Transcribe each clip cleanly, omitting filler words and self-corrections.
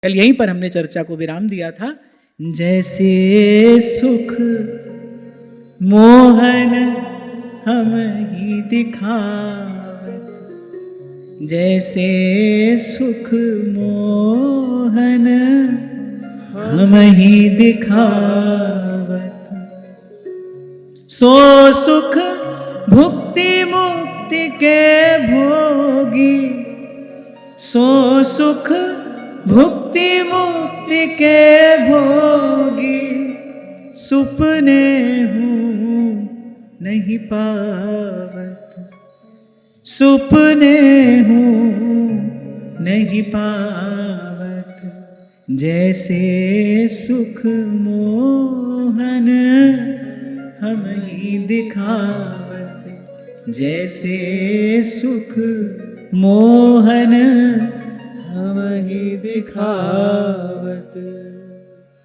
कल यहीं पर हमने चर्चा को विराम दिया था। जैसे सुख मोहन हम ही दिखावत, जैसे सुख मोहन हम ही दिखावत, सो सुख भुक्ति मुक्ति के भोगी, सो सुख भुक्ति मुक्ति के भोगी, सुपने हूँ नहीं पावत, सुपने हूँ नहीं पावत, जैसे सुख मोहन हम ही दिखावत, जैसे सुख मोहन हम ही दिखावत।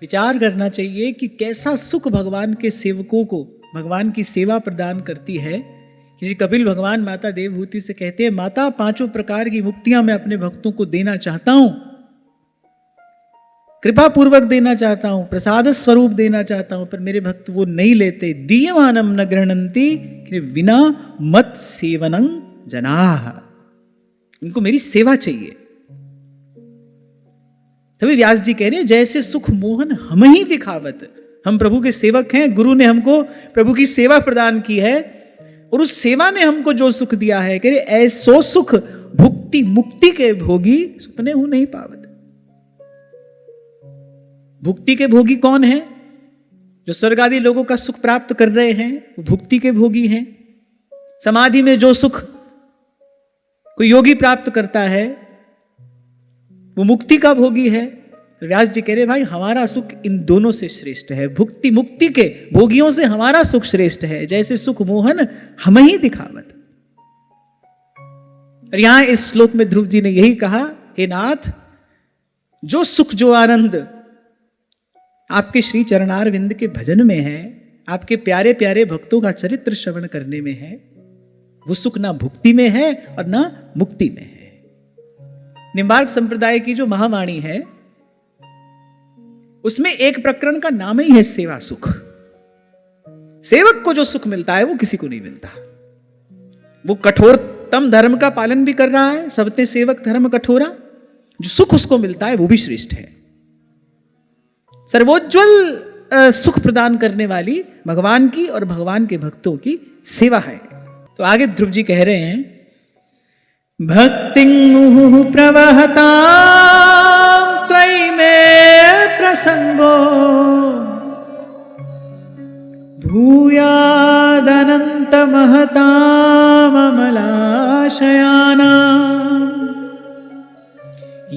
विचार करना चाहिए कि कैसा सुख भगवान के सेवकों को भगवान की सेवा प्रदान करती है। श्री कपिल भगवान माता देवहूति से कहते हैं, माता पांचों प्रकार की मुक्तियां मैं अपने भक्तों को देना चाहता हूं, कृपा पूर्वक देना चाहता हूं, प्रसाद स्वरूप देना चाहता हूं, पर मेरे भक्त वो नहीं लेते। दीयमानम न गृह्णन्ति विना मत सेवनं जनाः, इनको मेरी सेवा चाहिए। तभी व्यास जी कह रहे हैं, जैसे सुख मोहन हम ही दिखावत, हम प्रभु के सेवक हैं, गुरु ने हमको प्रभु की सेवा प्रदान की है और उस सेवा ने हमको जो सुख दिया है, कह रहे ऐसो सुख भुक्ति मुक्ति के भोगी, सुपने हूं नहीं पावत। भुक्ति के भोगी कौन है? जो स्वर्ग आदि लोगों का सुख प्राप्त कर रहे हैं वो भुक्ति के भोगी हैं। समाधि में जो सुख कोई योगी प्राप्त करता है वो मुक्ति का भोगी है। तो व्यास जी कह रहे भाई हमारा सुख इन दोनों से श्रेष्ठ है, भुक्ति मुक्ति के भोगियों से हमारा सुख श्रेष्ठ है, जैसे सुख मोहन हम ही दिखावत। और यहां इस श्लोक में ध्रुव जी ने यही कहा, हे नाथ, जो सुख जो आनंद आपके श्री चरणारविंद के भजन में है, आपके प्यारे प्यारे भक्तों का चरित्र श्रवण करने में है, वो सुख ना भुक्ति में है और ना मुक्ति में है। निम्बार्क संप्रदाय की जो महावाणी है उसमें एक प्रकरण का नाम ही है सेवा सुख। सेवक को जो सुख मिलता है वो किसी को नहीं मिलता। वो कठोरतम धर्म का पालन भी कर रहा है, सबते सेवक धर्म कठोरा, जो सुख उसको मिलता है वो भी श्रेष्ठ है। सर्वोज्वल सुख प्रदान करने वाली भगवान की और भगवान के भक्तों की सेवा है। तो आगे ध्रुव जी कह रहे हैं, भक्तिं मुहुः प्रवहतां त्वयि मे प्रसंगो भूयादनंत महताम् अमलाशयानाम्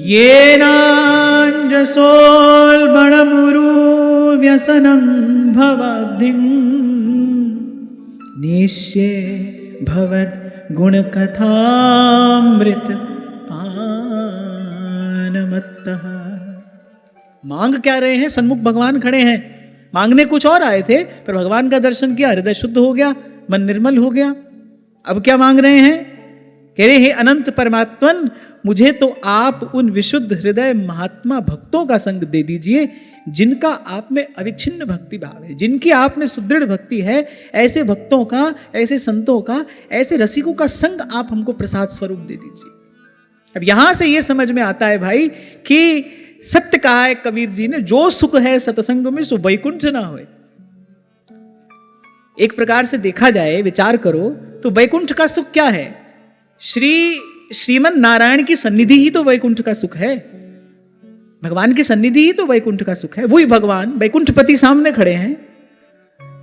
येनाञ्जसोल्बणमुरु व्यसनं भवाब्धिं निश्ये भवत् गुणकथामृत पानमत्तः। मांग क्या रहे हैं? सन्मुख भगवान खड़े हैं, मांगने कुछ और आए थे, पर भगवान का दर्शन किया, हृदय शुद्ध हो गया, मन निर्मल हो गया। अब क्या मांग रहे हैं? कह रहे हे अनंत परमात्मन, मुझे तो आप उन विशुद्ध हृदय महात्मा भक्तों का संग दे दीजिए जिनका आप में अविच्छिन्न भक्ति भाव है, जिनकी आप में सुदृढ़ भक्ति है। ऐसे भक्तों का, ऐसे संतों का, ऐसे रसिकों का संग आप हमको प्रसाद स्वरूप दे दीजिए। अब यहां से यह समझ में आता है भाई कि सत्य कहा है कबीर जी ने, जो सुख है सत्संग में सो वैकुंठ ना होए। एक प्रकार से देखा जाए, विचार करो तो वैकुंठ का सुख क्या है? श्रीमन नारायण की सन्निधि ही तो वैकुंठ का सुख है। भगवान की सन्निधि ही तो वैकुंठ का सुख है। वही भगवान वैकुंठपति सामने खड़े हैं,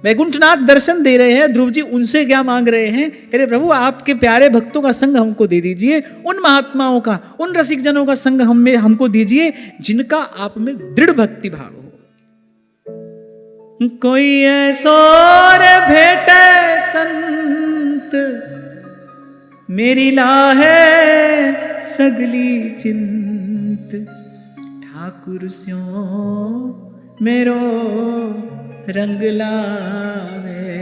वैकुंठनाथ दर्शन दे रहे हैं। ध्रुव जी उनसे क्या मांग रहे हैं? अरे प्रभु आपके प्यारे भक्तों का संग हमको दे दीजिए, उन महात्माओं का, उन रसिक जनों का संग हमको दीजिए जिनका आप में दृढ़ भक्ति भाव हो। कोई ऐसोर भेटे संत, मेरी लाहे सगली चिंत, ठाकुर स्यो मेरो रंग लावे।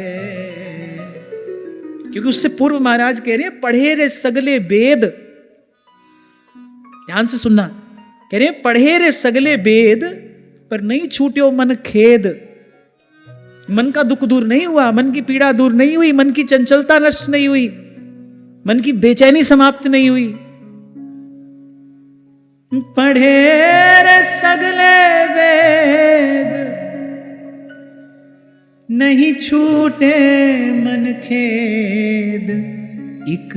क्योंकि उससे पूर्व महाराज कह रहे हैं, पढ़े रे सगले वेद, ध्यान से सुनना, कह रहे पढ़े रे सगले वेद पर नहीं छूट्यो मन खेद। मन का दुख दूर नहीं हुआ, मन की पीड़ा दूर नहीं हुई, मन की चंचलता नष्ट नहीं हुई, मन की बेचैनी समाप्त नहीं हुई। पढ़े रे सगले वेद नहीं छूटे मन खेद। एक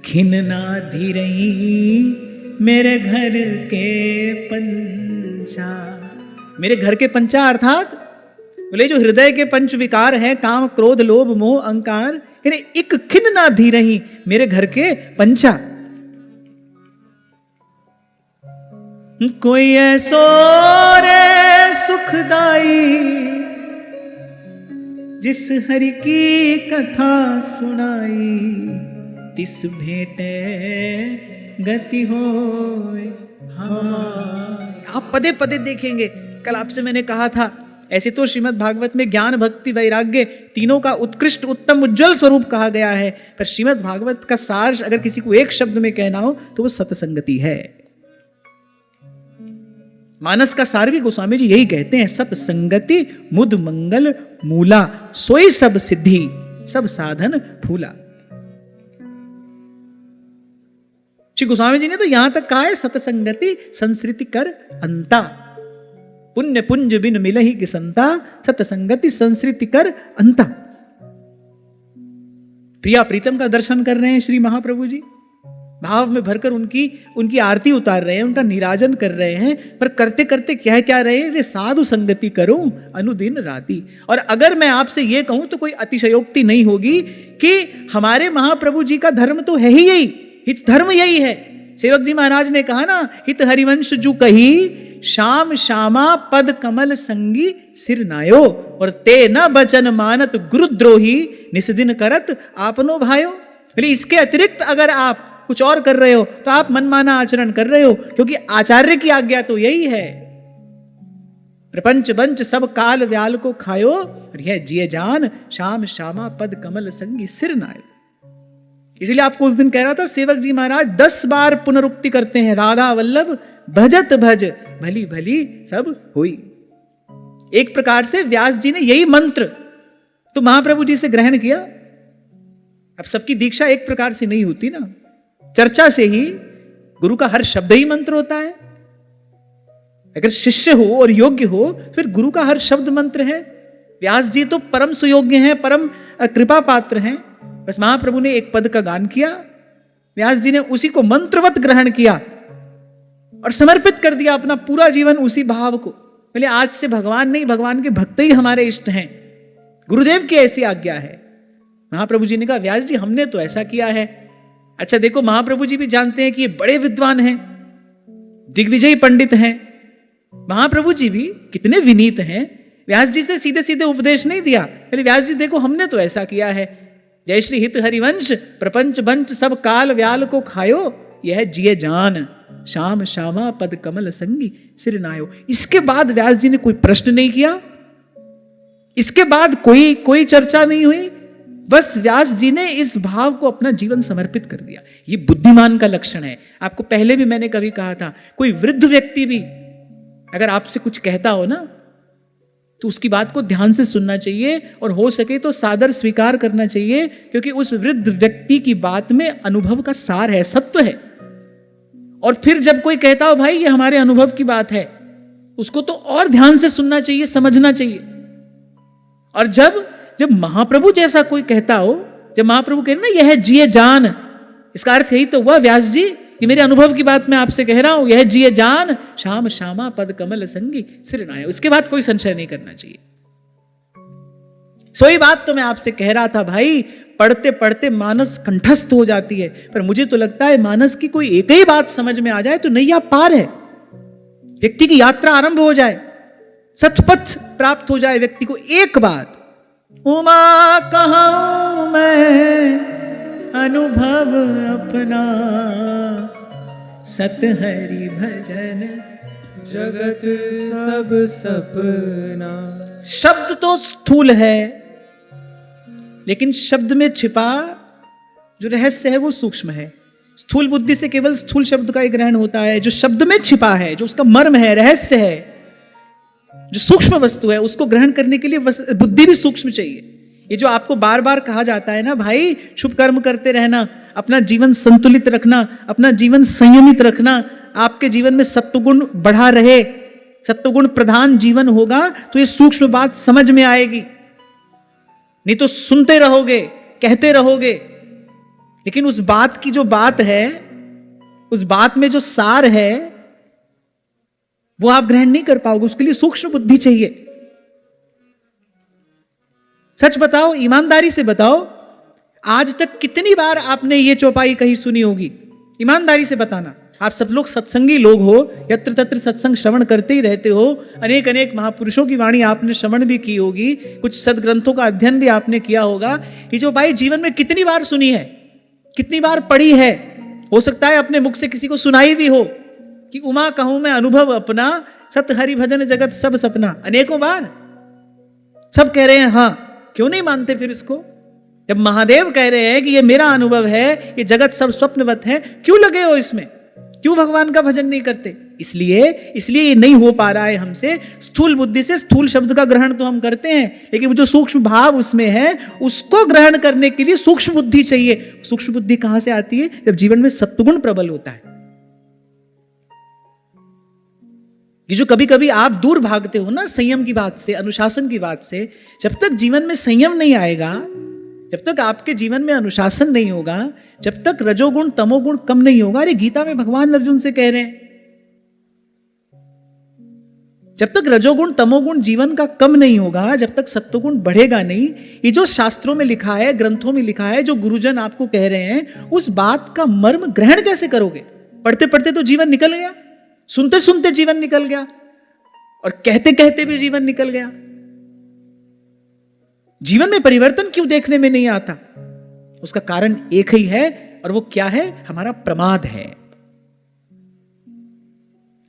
खिन ना धीरही मेरे घर के पंचा। मेरे घर के पंचा अर्थात बोले जो हृदय के पंच विकार है, काम क्रोध लोभ मोह अहंकार, एक खिन ना धीरही मेरे घर के पंचा। कोई ऐसो रे सुखदाई जिस हरि की कथा सुनाई, तिस भेटे गति होए हमारी। आप पदे पदे देखेंगे। कल आपसे मैंने कहा था ऐसे तो श्रीमद् भागवत में ज्ञान भक्ति वैराग्य तीनों का उत्कृष्ट उत्तम उज्जवल स्वरूप कहा गया है, पर श्रीमद् भागवत का सार अगर किसी को एक शब्द में कहना हो तो वो सत्संगति है। मानस का सार भी गोस्वामी जी यही कहते हैं, सत्संगति मुद मंगल मूला, सोई सब सिद्धि सब साधन फूला। श्री गोस्वामी जी ने तो यहां तक कहा है सत्संगति संस्कृति कर अंता, पुण्य पुंज बिन मिलहि कि संता, सत्संगति संस्कृति कर अंता। प्रिया प्रीतम का दर्शन कर रहे हैं श्री महाप्रभु जी, भाव में भरकर उनकी आरती उतार रहे हैं, उनका निराजन कर रहे हैं, पर करते करते क्या क्या रहे हैं, रे साधु संगति करूं अनुदिन राती। और अगर मैं आपसे यह कहूं तो कोई अतिशयोक्ति नहीं होगी कि हमारे महाप्रभु जी का धर्म तो है ही यही, हित धर्म यही है। सेवक जी महाराज ने कहा ना, हित हरिवंश जू कही श्याम श्यामा पद कमल संगी सिर नायो, और ते न बचन मानत गुरुद्रोही निस्दिन करत आपनो भायो। बोले इसके अतिरिक्त अगर आप कुछ और कर रहे हो तो आप मनमाना आचरण कर रहे हो, क्योंकि आचार्य की आज्ञा तो यही है, प्रपंच बंच सब काल व्याल को खायो, और यह जिए जान श्याम श्यामा पद कमल संगी सिर नायो। इसलिए आपको उस दिन कह रहा था सेवक जी महाराज 10 बार पुनरुक्ति करते हैं, राधा वल्लभ भजत भज भली भली सब हुई। एक प्रकार से व्यास जी ने यही मंत्र तो महाप्रभु जी से ग्रहण किया। अब सबकी दीक्षा एक प्रकार से नहीं होती ना, चर्चा से ही गुरु का हर शब्द ही मंत्र होता है। अगर शिष्य हो और योग्य हो फिर गुरु का हर शब्द मंत्र है। व्यास जी तो परम सुयोग्य हैं, परम कृपा पात्र हैं। बस महाप्रभु ने एक पद का गान किया, व्यास जी ने उसी को मंत्रवत ग्रहण किया और समर्पित कर दिया अपना पूरा जीवन उसी भाव को। बोले आज से भगवान नहीं, भगवान के भक्त ही हमारे इष्ट हैं, गुरुदेव की ऐसी आज्ञा है। महाप्रभु जी ने कहा व्यास जी हमने तो ऐसा किया है। अच्छा देखो, महाप्रभु जी भी जानते हैं कि ये बड़े विद्वान हैं, दिग्विजयी पंडित हैं। महाप्रभु जी भी कितने विनीत हैं, व्यास जी से सीधे सीधे उपदेश नहीं दिया। बोले व्यास जी देखो हमने तो ऐसा किया है, जय श्री हित हरिवंश प्रपंच बंच सब काल व्याल को खायो, यह जिए जान श्याम श्यामा पद कमल संगी सिर नायो। इसके बाद व्यास जी ने कोई प्रश्न नहीं किया, इसके बाद कोई चर्चा नहीं हुई, बस व्यास जी ने इस भाव को अपना जीवन समर्पित कर दिया। ये बुद्धिमान का लक्षण है। आपको पहले भी मैंने कभी कहा था, कोई वृद्ध व्यक्ति भी अगर आपसे कुछ कहता हो ना तो उसकी बात को ध्यान से सुनना चाहिए और हो सके तो सादर स्वीकार करना चाहिए, क्योंकि उस वृद्ध व्यक्ति की बात में अनुभव का सार है, सत्व है। और फिर जब कोई कहता हो भाई ये हमारे अनुभव की बात है, उसको तो और ध्यान से सुनना चाहिए, समझना चाहिए। और जब महाप्रभु जैसा कोई कहता हो, जब महाप्रभु कह ना यह जिए जान, इसका अर्थ यही तो हुआ व्यास जी कि मेरे अनुभव की बात मैं आपसे कह रहा हूं, यह जिए जान श्याम श्यामा पद कमल संगी सिर नायो। इसके बाद कोई संशय नहीं करना चाहिए। सोई बात तो मैं आपसे कह रहा था भाई, पढ़ते पढ़ते मानस कंठस्थ हो जाती है, पर मुझे तो लगता है मानस की कोई एक ही बात समझ में आ जाए तो नैया पार है, व्यक्ति की यात्रा आरंभ हो जाए, सतपथ प्राप्त हो जाए व्यक्ति को। एक बात उमा कहूं मैं अनुभव अपना, सत हरि भजन जगत सब सपना। शब्द तो स्थूल है, लेकिन शब्द में छिपा जो रहस्य है वो सूक्ष्म है। स्थूल बुद्धि से केवल स्थूल शब्द का ही ग्रहण होता है। जो शब्द में छिपा है, जो उसका मर्म है, रहस्य है, जो सूक्ष्म वस्तु है, उसको ग्रहण करने के लिए बुद्धि भी सूक्ष्म चाहिए। ये जो आपको बार बार कहा जाता है ना, भाई शुभ कर्म करते रहना, अपना जीवन संतुलित रखना, अपना जीवन संयमित रखना, आपके जीवन में सत्वगुण बढ़ा रहे, सत्वगुण प्रधान जीवन होगा, तो ये सूक्ष्म बात समझ में आएगी। नहीं तो सुनते रहोगे, कहते रहोगे, लेकिन उस बात की जो बात है, उस बात में जो सार है, वो आप ग्रहण नहीं कर पाओगे। उसके लिए सूक्ष्म बुद्धि चाहिए। सच बताओ, ईमानदारी से बताओ, आज तक कितनी बार आपने ये चौपाई कहीं सुनी होगी? ईमानदारी से बताना। आप सब लोग सत्संगी लोग हो, यत्र तत्र सत्संग श्रवण करते ही रहते हो, अनेक अनेक महापुरुषों की वाणी आपने श्रवण भी की होगी, कुछ सदग्रंथों का अध्ययन भी आपने किया होगा। ये चौपाई जीवन में कितनी बार सुनी है, कितनी बार पढ़ी है? हो सकता है अपने मुख से किसी को सुनाई भी हो कि उमा कहूं मैं अनुभव अपना, सत हरि भजन जगत सब सपना। अनेकों बार सब कह रहे हैं हाँ, क्यों नहीं मानते फिर इसको? जब महादेव कह रहे हैं कि ये मेरा अनुभव है, ये जगत सब स्वप्नवत है, क्यों लगे हो इसमें? क्यों भगवान का भजन नहीं करते? इसलिए ये नहीं हो पा रहा है हमसे। स्थूल बुद्धि से स्थूल शब्द का ग्रहण तो हम करते हैं, लेकिन वो जो सूक्ष्म भाव उसमें है, उसको ग्रहण करने के लिए सूक्ष्म बुद्धि चाहिए। सूक्ष्म बुद्धि कहां से आती है? जब जीवन में सत्वगुण प्रबल होता है। ये जो कभी कभी आप दूर भागते हो ना संयम की बात से, अनुशासन की बात से, जब तक जीवन में संयम नहीं आएगा, जब तक आपके जीवन में अनुशासन नहीं होगा, जब तक रजोगुण तमोगुण कम नहीं होगा। अरे गीता में भगवान अर्जुन से कह रहे हैं, जब तक रजोगुण तमोगुण जीवन का कम नहीं होगा, जब तक सत्वगुण बढ़ेगा नहीं। ये जो शास्त्रों में लिखा है, ग्रंथों में लिखा है, जो गुरुजन आपको कह रहे हैं, उस बात का मर्म ग्रहण कैसे करोगे? पढ़ते पढ़ते तो जीवन निकल गया, सुनते सुनते जीवन निकल गया, और कहते कहते भी जीवन निकल गया। जीवन में परिवर्तन क्यों देखने में नहीं आता? उसका कारण एक ही है, और वो क्या है? हमारा प्रमाद है।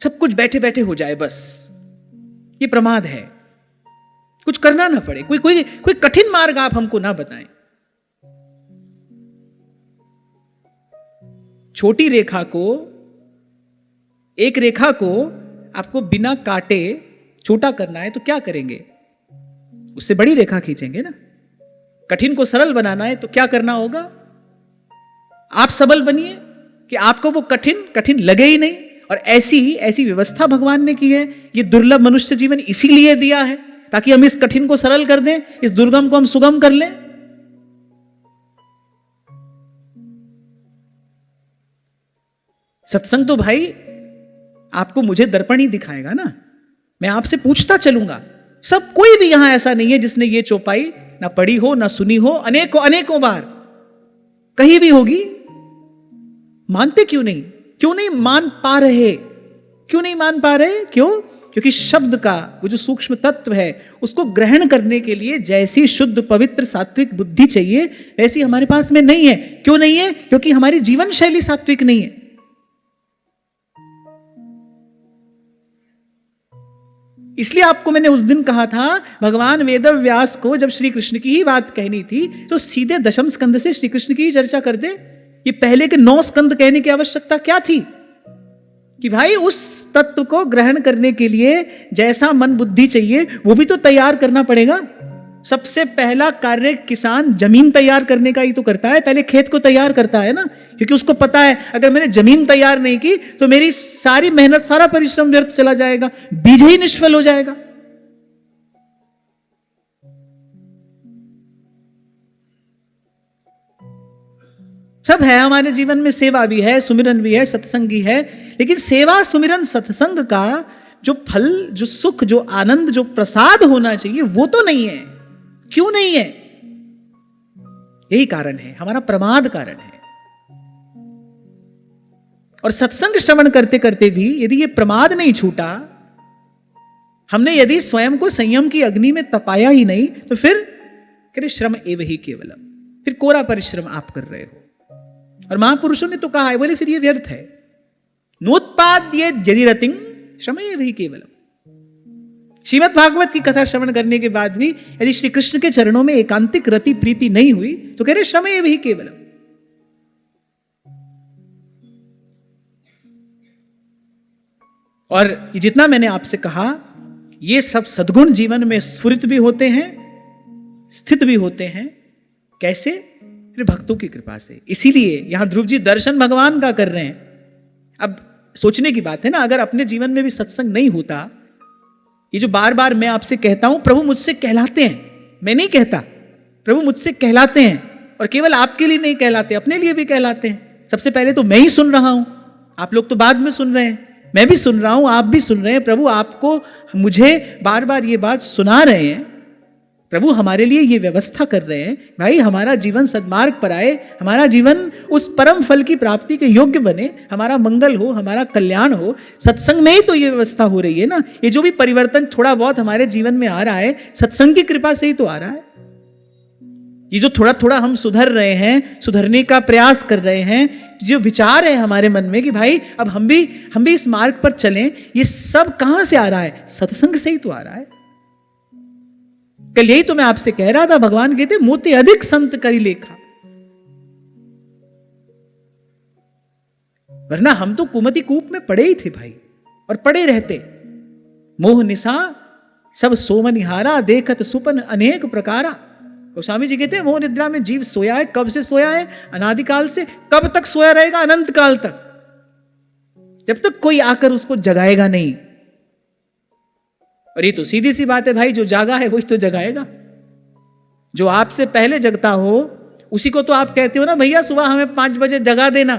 सब कुछ बैठे बैठे हो जाए बस, ये प्रमाद है। कुछ करना ना पड़े, कोई कठिन मार्ग आप हमको ना बताएं। छोटी रेखा को, एक रेखा को आपको बिना काटे छोटा करना है तो क्या करेंगे? उससे बड़ी रेखा खींचेंगे ना। कठिन को सरल बनाना है तो क्या करना होगा? आप सबल बनिए कि आपको वो कठिन लगे ही नहीं। और ऐसी व्यवस्था भगवान ने की है। ये दुर्लभ मनुष्य जीवन इसीलिए दिया है ताकि हम इस कठिन को सरल कर दें, इस दुर्गम को हम सुगम कर लें। सत्संग तो भाई आपको मुझे दर्पण ही दिखाएगा ना। मैं आपसे पूछता चलूंगा। सब कोई भी यहां ऐसा नहीं है जिसने ये चौपाई ना पढ़ी हो ना सुनी हो। अनेकों बार कहीं भी होगी। मानते क्यों नहीं मान पा रहे? क्यों नहीं मान पा रहे? क्यों? क्योंकि शब्द का वो जो सूक्ष्म तत्व है उसको ग्रहण करने के लिए जैसी शुद्ध पवित्र सात्विक बुद्धि चाहिए वैसी हमारे पास में नहीं है। क्यों नहीं है? क्योंकि हमारी जीवन शैली सात्विक नहीं है। इसलिए आपको मैंने उस दिन कहा था, भगवान वेदव्यास को जब श्री कृष्ण की ही बात कहनी थी तो सीधे दशम स्कंद से श्री कृष्ण की ही चर्चा कर दे। ये पहले के 9 स्कंद कहने की आवश्यकता क्या थी? कि भाई उस तत्व को ग्रहण करने के लिए जैसा मन बुद्धि चाहिए वो भी तो तैयार करना पड़ेगा। सबसे पहला कार्य किसान जमीन तैयार करने का ही तो करता है। पहले खेत को तैयार करता है ना, क्योंकि उसको पता है अगर मैंने जमीन तैयार नहीं की तो मेरी सारी मेहनत सारा परिश्रम व्यर्थ चला जाएगा, बीज ही निष्फल हो जाएगा। सब है हमारे जीवन में, सेवा भी है, सुमिरन भी है, सत्संगी है, लेकिन सेवा सुमिरन सत्संग का जो फल, जो सुख, जो आनंद, जो प्रसाद होना चाहिए वो तो नहीं है। क्यों नहीं है? यही कारण है, हमारा प्रमाद कारण है। और सत्संग श्रवण करते करते भी यदि ये प्रमाद नहीं छूटा, हमने यदि स्वयं को संयम की अग्नि में तपाया ही नहीं, तो फिर करे श्रम एव ही केवलम, फिर कोरा परिश्रम आप कर रहे हो। और महापुरुषों ने तो कहा है, बोले फिर ये व्यर्थ है। नोत्पाद्य यदि रतिं श्रम एव ही केवलम। श्रीमद् भागवत की कथा श्रवण करने के बाद भी यदि श्री कृष्ण के चरणों में एकांतिक रति प्रीति नहीं हुई तो कह रहे श्रम एव ही केवलम। और ये जितना मैंने आपसे कहा, ये सब सद्गुण जीवन में स्फुरित भी होते हैं, स्थित भी होते हैं। कैसे? भक्तों की कृपा से। इसीलिए यहां ध्रुव जी दर्शन भगवान का कर रहे हैं। अब सोचने की बात है ना, अगर अपने जीवन में भी सत्संग नहीं होता, ये जो बार बार मैं आपसे कहता हूं प्रभु मुझसे कहलाते हैं, मैं नहीं कहता, प्रभु मुझसे कहलाते हैं, और केवल आपके लिए नहीं कहलाते, अपने लिए भी कहलाते हैं। सबसे पहले तो मैं ही सुन रहा हूं, आप लोग तो बाद में सुन रहे हैं, मैं भी सुन रहा हूं, आप भी सुन रहे हैं। प्रभु आपको, मुझे बार बार ये बात सुना रहे हैं। प्रभु हमारे लिए ये व्यवस्था कर रहे हैं, भाई हमारा जीवन सद्मार्ग पर आए, हमारा जीवन उस परम फल की प्राप्ति के योग्य बने, हमारा मंगल हो, हमारा कल्याण हो। सत्संग में ही तो ये व्यवस्था हो रही है ना। ये जो भी परिवर्तन थोड़ा बहुत हमारे जीवन में आ रहा है, सत्संग की कृपा से ही तो आ रहा है। ये जो थोड़ा थोड़ा हम सुधर रहे हैं, सुधरने का प्रयास कर रहे हैं, जो विचार है हमारे मन में कि भाई अब हम भी इस मार्ग पर चलें, ये सब कहां से आ रहा है? सत्संग से ही तो आ रहा है। कल यही तो मैं आपसे कह रहा था, भगवान कहते मोते अधिक संत करी लेखा। वरना हम तो कुमति कूप में पड़े ही थे भाई, और पड़े रहते। मोह निशा सब सोमनिहारा, देखत सुपन अनेक प्रकारा। गोस्वामी जी कहते हैं मोह निद्रा में जीव सोया है। कब से सोया है? अनादिकाल से। कब तक सोया रहेगा? अनंत काल तक, जब तक कोई आकर उसको जगाएगा नहीं। और ये तो सीधी सी बात है भाई, जो जागा है वही तो जगाएगा। जो आपसे पहले जगता हो उसी को तो आप कहते हो ना, भैया सुबह हमें 5 बजे जगा देना।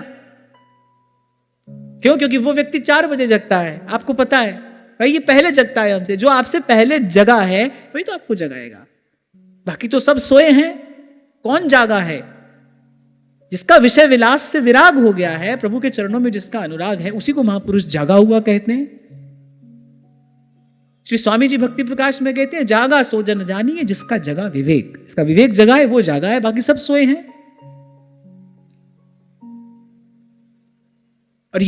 क्यों? क्योंकि वो व्यक्ति 4 बजे जगता है, आपको पता है भाई ये पहले जगता है हमसे। जो आपसे पहले जगा है वही तो आपको जगाएगा। बाकी तो सब सोए हैं। कौन जागा है? जिसका विषय विलास से विराग हो गया है, प्रभु के चरणों में जिसका अनुराग है, उसी को महापुरुष जागा हुआ कहते हैं। श्री स्वामी जी भक्ति प्रकाश में कहते हैं जागा सो जन जानिए, जिसका जगा विवेक। इसका विवेक जगा है वो जागा है, बाकी सब सोए हैं। और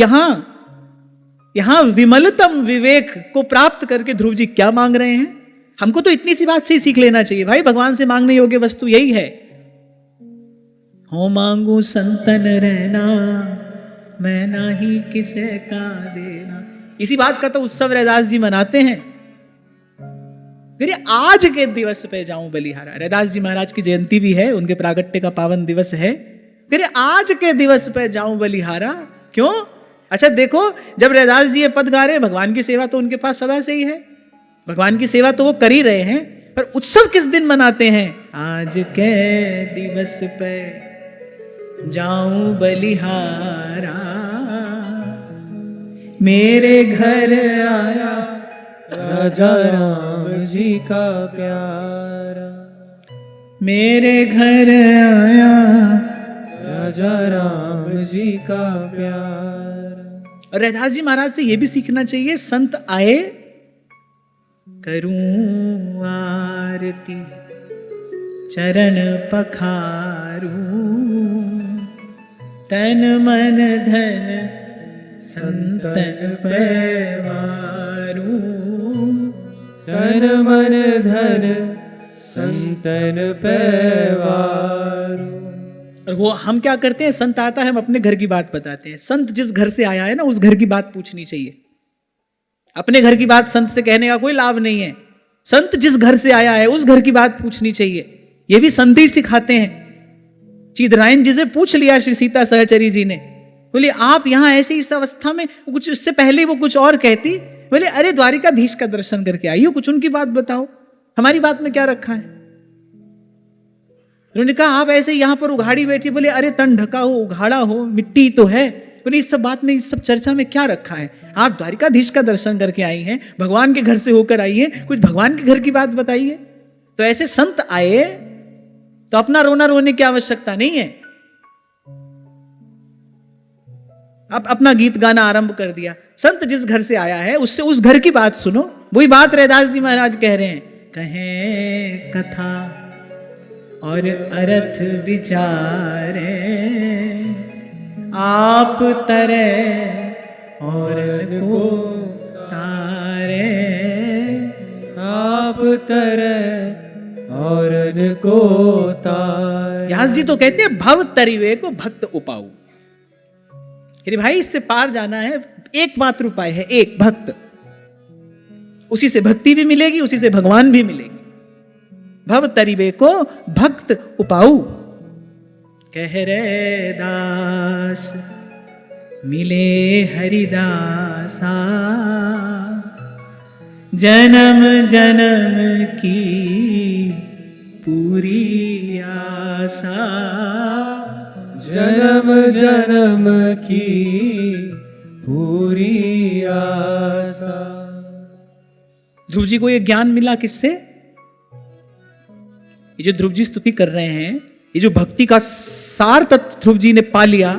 यहां विमलतम विवेक को प्राप्त करके ध्रुव जी क्या मांग रहे हैं? हमको तो इतनी सी बात से ही सीख लेना चाहिए भाई, भगवान से मांगने योग्य वस्तु यही है। हो मांगू संतन रहना, मैं नाही किसे का देना। इसी बात का तो उत्सव रैदास जी मनाते हैं। फिर आज के दिवस पे जाऊं बलिहारा। रैदास जी महाराज की जयंती भी है, उनके प्रागट्य का पावन दिवस है। फिर आज के दिवस पे जाऊं बलिहारा। क्यों? अच्छा देखो, जब रैदास जी ये पद गा रहे हैं, भगवान की सेवा तो उनके पास सदा से ही है, भगवान की सेवा तो वो कर ही रहे हैं। पर उत्सव किस दिन मनाते हैं? आज के दिवस पे जाऊं बलिहारा, मेरे घर आया राजा राम जी का प्यारा। मेरे घर आया राजा राम जी का प्यारा। और रैदास जी महाराज से ये भी सीखना चाहिए, संत आए करूं आरती, चरण पखारूं, तन मन धन संतन पैवारूं। तन मन धन संतन पैवारूं। और वो हम क्या करते हैं, संत आता है हम अपने घर की बात बताते हैं। संत जिस घर से आया है ना, उस घर की बात पूछनी चाहिए। अपने घर की बात संत से कहने का कोई लाभ नहीं है। संत जिस घर से आया है उस घर की बात पूछनी चाहिए। ये भी संत ही सिखाते हैं। चीदरायन जी से पूछ लिया श्री सीता सहचरी जी ने, बोले आप यहां ऐसे इस अवस्था में, कुछ इससे पहले वो कुछ और कहती, बोले अरे द्वारिकाधीश का दर्शन करके आई हो, कुछ उनकी बात बताओ, हमारी बात में क्या रखा है। उन्होंने कहा आप ऐसे यहां पर उघाड़ी बैठी, बोले अरे तन ढका हो, उघाड़ा हो, मिट्टी तो है, बोले इस सब बात में, इस सब चर्चा में क्या रखा है। आप द्वारिकाधीश का दर्शन करके आई हैं, भगवान के घर से होकर आई हैं, कुछ भगवान के घर की बात बताइए। तो ऐसे संत आए तो अपना रोना रोने की आवश्यकता नहीं है। आप अपना गीत गाना आरंभ कर दिया। संत जिस घर से आया है उससे उस घर की बात सुनो। वही बात रैदास जी महाराज कह रहे हैं, कहें कथा और अर्थ विचारे, आप तरे और को तारे, आप तरे और को तारे। व्यास जी तो कहते हैं भव तरिवे को भक्त उपाऊ। अरे भाई इससे पार जाना है, एकमात्र उपाय है, एक भक्त। उसी से भक्ति भी मिलेगी, उसी से भगवान भी मिलेगी। भव तरिबे को भक्त उपाऊ, कह रे दास मिले हरिदासा, जन्म जन्म की पूरी आशा, जन्म जन्म की पूरी आशा। ध्रुव जी को ये ज्ञान मिला किससे? ये जो ध्रुव जी स्तुति कर रहे हैं, ये जो भक्ति का सार तत्व ध्रुव जी ने पा लिया,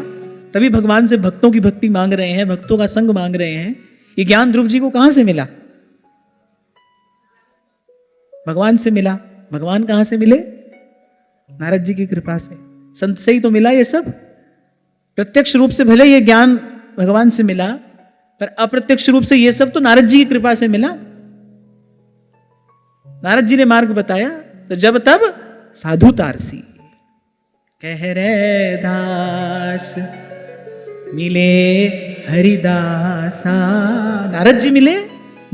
तभी भगवान से भक्तों की भक्ति मांग रहे हैं, भक्तों का संग मांग रहे हैं। ये ज्ञान ध्रुव जी को कहां से मिला? भगवान से मिला। भगवान कहां से मिले? नारद जी की कृपा से, संत से ही तो मिला ये सब। प्रत्यक्ष रूप से भले ये ज्ञान भगवान से मिला, पर अप्रत्यक्ष रूप से ये सब तो नारद जी की कृपा से मिला। नारद जी ने मार्ग बताया, तो जब तब साधु तारसी, कह रे दास मिले हरिदासा। नारद जी मिले,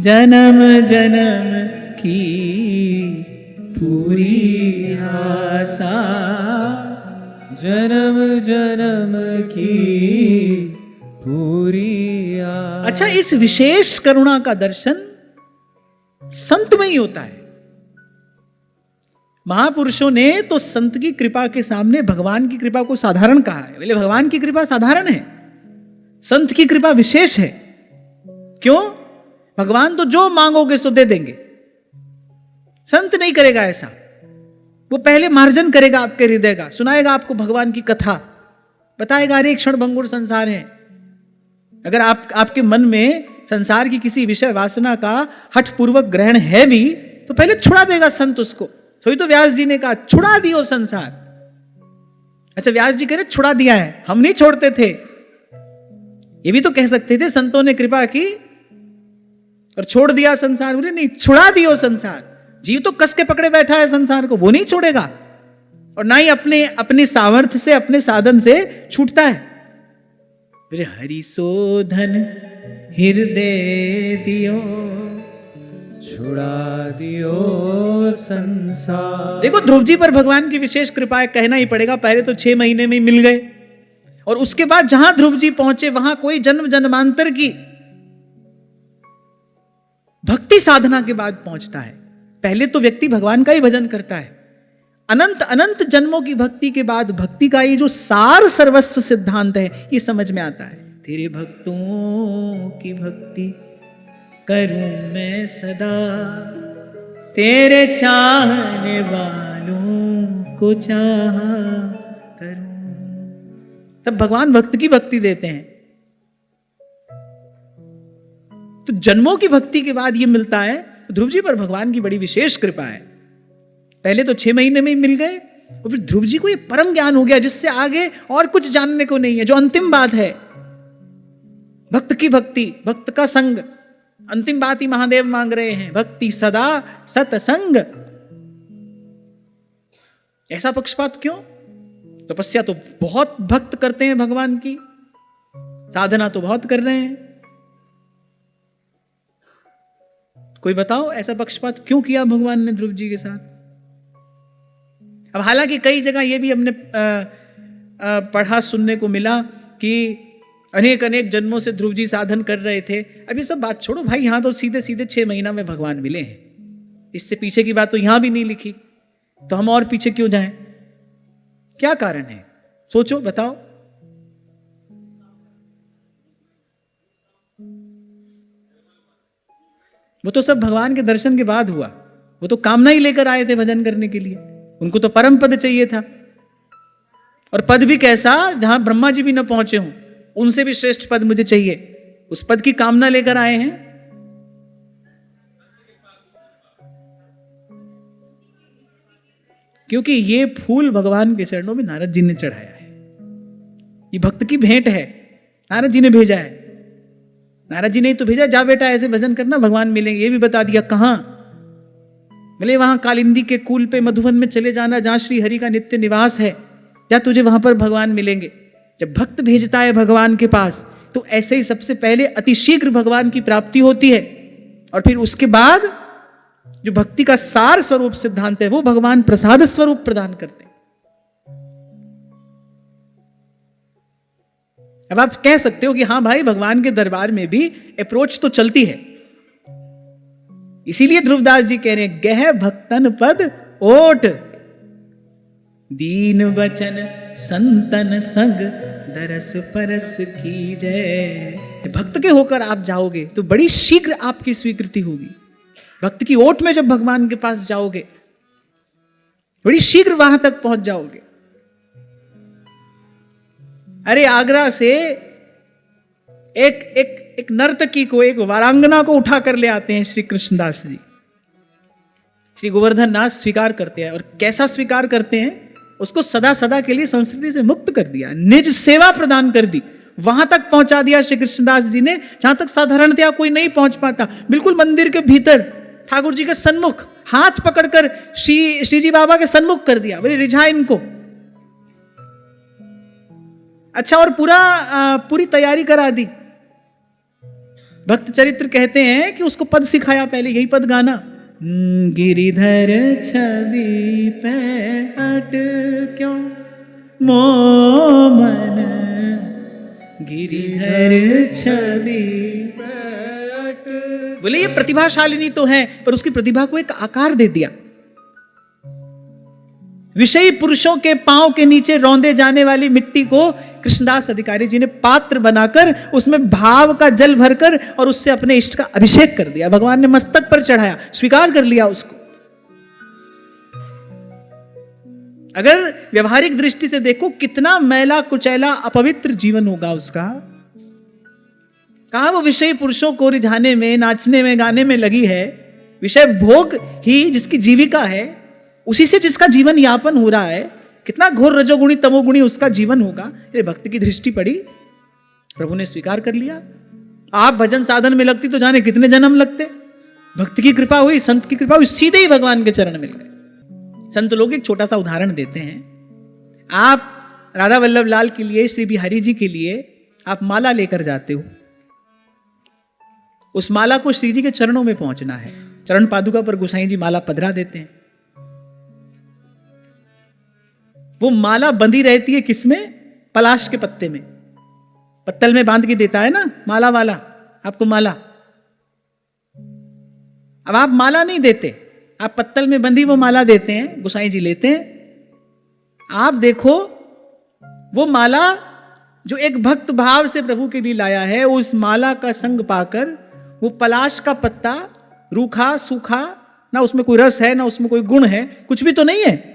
जन्म जन्म की पूरी आशा, जन्म जन्म की पूरी आशा। अच्छा, इस विशेष करुणा का दर्शन संत में ही होता है। महापुरुषों ने तो संत की कृपा के सामने भगवान की कृपा को साधारण कहा है। बोले भगवान की कृपा साधारण है, संत की कृपा विशेष है। क्यों? भगवान तो जो मांगोगे सो दे देंगे, संत नहीं करेगा ऐसा। वो पहले मार्जन करेगा आपके हृदय का, सुनाएगा आपको भगवान की कथा, बताएगा अरे क्षण भंगुर संसार है। अगर आपके मन में संसार की किसी विषय वासना का हठ पूर्वक ग्रहण है भी, तो पहले छुड़ा देगा संत उसको। तो तो व्यास जी ने कहा छुड़ा दियो संसार। अच्छा, व्यास जी कह रहे छुड़ा दिया है, हम नहीं छोड़ते थे। ये भी तो कह सकते थे संतों ने कृपा की और छोड़ दिया संसार। बोले नहीं, छुड़ा दियो संसार। जीव तो कस के पकड़े बैठा है संसार को, वो नहीं छोड़ेगा, और ना ही अपने सामर्थ्य से, अपने साधन से छूटता है। बोले हरि शोधन हृदय दियो, छुड़ा दियो संसार। देखो ध्रुव जी पर भगवान की विशेष कृपा है, कहना ही पड़ेगा। पहले तो 6 महीने में ही मिल गए, और उसके बाद जहां ध्रुव जी पहुंचे वहां कोई जन्म जन्मांतर की भक्ति साधना के बाद पहुंचता है। पहले तो व्यक्ति भगवान का ही भजन करता है, अनंत अनंत जन्मों की भक्ति के बाद भक्ति का ये जो सार सर्वस्व सिद्धांत है, ये समझ में आता है। तेरे भक्तों की भक्ति करूं मैं सदा, तेरे चाहने वालों को चाहा करूं। तब भगवान भक्त की भक्ति देते हैं। तो जन्मों की भक्ति के बाद ये मिलता है। तो ध्रुव जी पर भगवान की बड़ी विशेष कृपा है। पहले तो 6 महीने में ही मिल गए, और फिर ध्रुव जी को ये परम ज्ञान हो गया जिससे आगे और कुछ जानने को नहीं है। जो अंतिम बात है, भक्त की भक्ति, भक्त का संग, अंतिम बात ही महादेव मांग रहे हैं। भक्ति सदा सतसंग। ऐसा पक्षपात क्यों? तपस्या तो बहुत भक्त करते हैं भगवान की, साधना तो बहुत कर रहे हैं। कोई बताओ ऐसा पक्षपात क्यों किया भगवान ने ध्रुव जी के साथ? अब हालांकि कई जगह यह भी हमने पढ़ा, सुनने को मिला कि अनेक अनेक जन्मों से ध्रुव जी साधन कर रहे थे। अब ये सब बात छोड़ो भाई, यहां तो सीधे सीधे 6 महीना में भगवान मिले हैं। इससे पीछे की बात तो यहां भी नहीं लिखी, तो हम और पीछे क्यों जाएं? क्या कारण है? सोचो, बताओ। वो तो सब भगवान के दर्शन के बाद हुआ। वो तो कामना ही लेकर आए थे भजन करने के लिए। उनको तो परम पद चाहिए था, और पद भी कैसा, जहां ब्रह्मा जी भी न पहुंचे हों, उनसे भी श्रेष्ठ पद मुझे चाहिए। उस पद की कामना लेकर आए हैं। क्योंकि ये फूल भगवान के चरणों में नारद जी ने चढ़ाया है। ये भक्त की भेंट है, नारद जी ने भेजा है। नारद जी ने तो भेजा, जा बेटा ऐसे भजन करना भगवान मिलेंगे। ये भी बता दिया कहां मिले, वहां कालिंदी के कूल पे मधुवन में चले जाना, जहां श्री हरि का नित्य निवास है, या तुझे वहां पर भगवान मिलेंगे। जब भक्त भेजता है भगवान के पास, तो ऐसे ही सबसे पहले अतिशीघ्र भगवान की प्राप्ति होती है। और फिर उसके बाद जो भक्ति का सार स्वरूप सिद्धांत है वो भगवान प्रसाद स्वरूप प्रदान करते हैं। अब आप कह सकते हो कि हाँ भाई, भगवान के दरबार में भी अप्रोच तो चलती है। इसीलिए ध्रुवदास जी कह रहे हैं, गह भक्तन पद ओट, दीन वचन संतन संग दरस परस की जय। भक्त के होकर आप जाओगे तो बड़ी शीघ्र आपकी स्वीकृति होगी। भक्त की ओट में जब भगवान के पास जाओगे, बड़ी शीघ्र वहां तक पहुंच जाओगे। अरे आगरा से एक नर्तकी को, एक वारांगना को उठा कर ले आते हैं श्री कृष्णदास जी। श्री गोवर्धन नाथ स्वीकार करते हैं, और कैसा स्वीकार करते हैं, उसको सदा सदा के लिए संस्कृति से मुक्त कर दिया, निज सेवा प्रदान कर दी, वहां तक पहुंचा दिया श्री कृष्णदास जी ने जहां तक साधारणतया कोई नहीं पहुंच पाता। बिल्कुल मंदिर के भीतर ठाकुर जी के सन्मुख हाथ पकड़कर श्री जी बाबा के सन्मुख कर दिया, बोले रिझा इनको। अच्छा, और पूरी तैयारी करा दी। भक्त चरित्र कहते हैं कि उसको पद सिखाया, पहले यही पद गाना, गिरिधर छवि पे अट क्यों मोमन, गिरिधर छवि पे अट। बोले ये प्रतिभाशालिनी तो है, पर उसकी प्रतिभा को एक आकार दे दिया। विषयी पुरुषों के पांव के नीचे रौंदे जाने वाली मिट्टी को कृष्णदास अधिकारी जी ने पात्र बनाकर उसमें भाव का जल भरकर और उससे अपने इष्ट का अभिषेक कर दिया। भगवान ने मस्तक पर चढ़ाया, स्वीकार कर लिया उसको। अगर व्यवहारिक दृष्टि से देखो, कितना मैला कुचैला अपवित्र जीवन होगा उसका। कहां वो विषयी पुरुषों को रिझाने में, नाचने में, गाने में लगी है। विषय भोग ही जिसकी जीविका है, उसी से जिसका जीवन यापन हो रहा है, कितना घोर रजोगुणी तमोगुणी उसका जीवन होगा। ये भक्त की दृष्टि पड़ी, प्रभु ने स्वीकार कर लिया। आप भजन साधन में लगती तो जाने कितने जन्म लगते। भक्त की कृपा हुई, संत की कृपा हुई, सीधे ही भगवान के चरण मिल गए। संत लोग एक छोटा सा उदाहरण देते हैं। आप राधा वल्लभ लाल के लिए, श्री बिहारी जी के लिए आप माला लेकर जाते हो। उस माला को श्री जी के चरणों में पहुंचना है। चरण पादुका पर गोसाई जी माला पधरा देते हैं। वो माला बंधी रहती है किसमें? पलाश के पत्ते में। पत्तल में बांध के देता है ना माला वाला आपको माला। अब आप माला नहीं देते, आप पत्तल में बंधी वो माला देते हैं, गोसाई जी लेते हैं। आप देखो वो माला जो एक भक्त भाव से प्रभु के लिए लाया है, उस माला का संग पाकर वो पलाश का पत्ता रूखा सूखा, ना उसमें कोई रस है ना उसमें कोई गुण है, कुछ भी तो नहीं है।